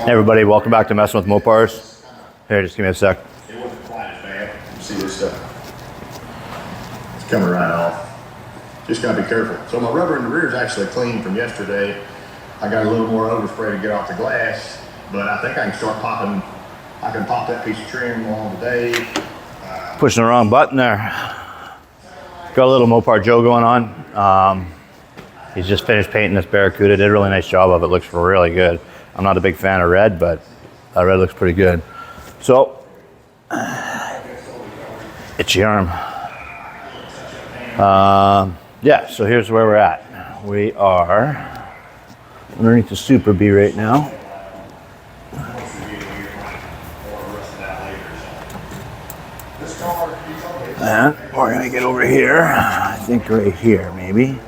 Hey everybody, welcome back to Messing with Mopars. Here, just give me a sec. It wasn't quite as bad. You see this stuff? It's coming right off. Just gotta be careful. So my rubber in the rear is actually clean from yesterday. I got a little more overspray to get off the glass, but I think I can start popping. I can pop that piece of trim along today. Pushing the wrong button there. Got a little Mopar Joe going on. He's just finished painting this Barracuda. Did a really nice job of it. Looks really good. I'm not a big fan of red, but that red looks pretty good. So, it's your arm. Yeah, so here's where we're at. We are underneath the Super Bee right now. And we're gonna get over here. I think right here, maybe.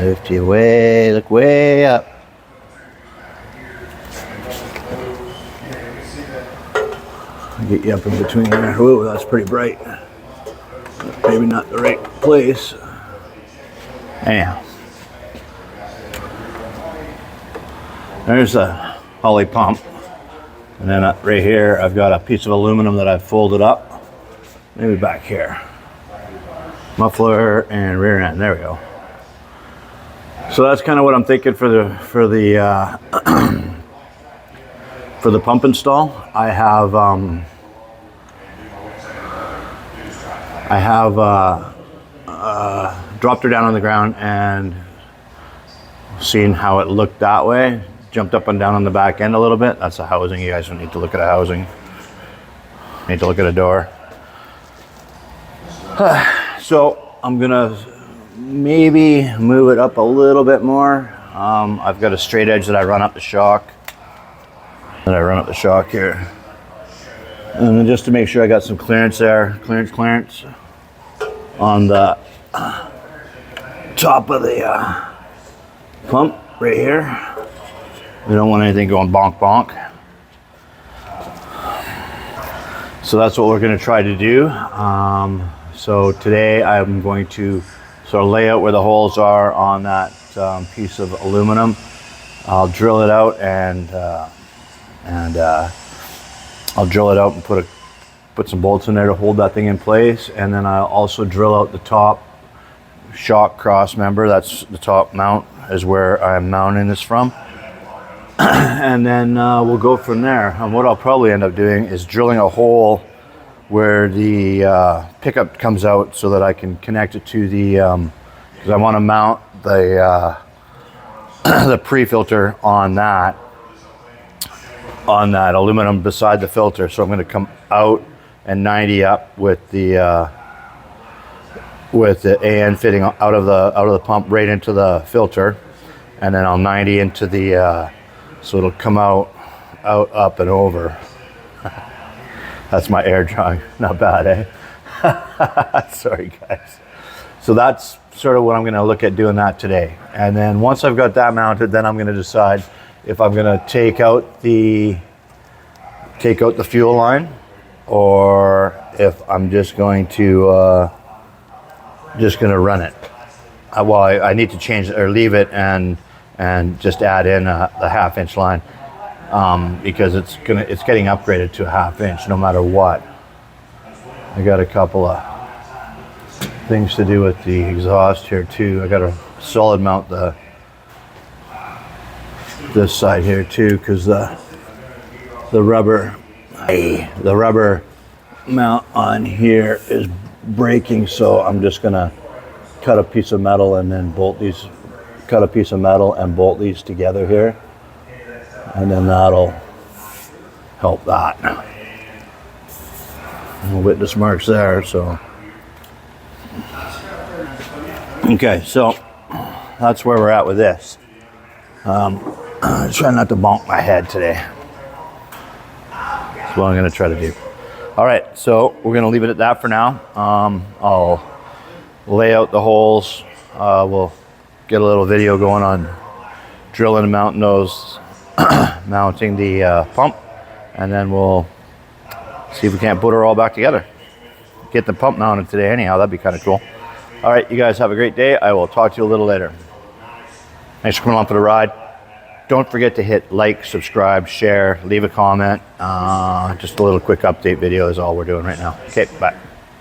Lift you way, look way up. I'll get you up in between there. Ooh, that's pretty bright. Maybe not the right place. Anyhow. There's a Holley pump. And then right here, I've got a piece of aluminum that I've folded up. Maybe back here. Muffler and rear end, there we go. So that's kind of what I'm thinking for the for the pump install. I have dropped her down on the ground and seen how it looked that way. Jumped up and down on the back end a little bit. That's a housing. You guys don't need to look at a housing. Need to look at a door. So I'm gonna maybe move it up a little bit more. I've got a straight edge that I run up the shock. Here. And then just to make sure I got some clearance there, clearance on the top of the pump right here. We don't want anything going bonk bonk. So that's what we're gonna try to do. So today I'm going to sort of lay out where the holes are on that piece of aluminum. I'll drill it out and I'll drill it out and put some bolts in there to hold that thing in place. And then I'll also drill out the top shock cross member. That's the top mount is where I'm mounting this from. And then we'll go from there. And what I'll probably end up doing is drilling a hole where the pickup comes out so that I can connect it to the, because I want to mount the the pre-filter on that aluminum beside the filter. So I'm going to come out and 90 up with the AN fitting out of the pump right into the filter, and then I'll 90 into the so it'll come out, up and over. That's my air drawing. Not bad, eh? Sorry, guys. So that's sort of what I'm going to look at doing that today. And then once I've got that mounted, then I'm going to decide if I'm going to take out the fuel line, or if I'm just going to run it. Well, I need to change it or leave it and just add in the 1/2 inch line. Because it's getting upgraded to a 1/2 inch no matter what. I got a couple of things to do with the exhaust here too. I got to solid mount this side here too, because the rubber mount on here is breaking. So I'm just gonna cut a piece of metal and then bolt these. Cut a piece of metal and bolt these together here. And then that'll help that. No witness marks there, so. Okay, so that's where we're at with this. Try not to bonk my head today. That's what I'm gonna try to do. All right, so we're gonna leave it at that for now. I'll lay out the holes. We'll get a little video going on drilling and mounting those. Mounting the pump, and then we'll see if we can't put her all back together. Get the pump mounted today anyhow. That'd be kind of cool. All right, you guys have a great day. I will talk to you a little later. Thanks for coming along for the ride. Don't forget to hit like, subscribe, share, leave a comment. Just a little quick update video is all we're doing right now. Okay, bye.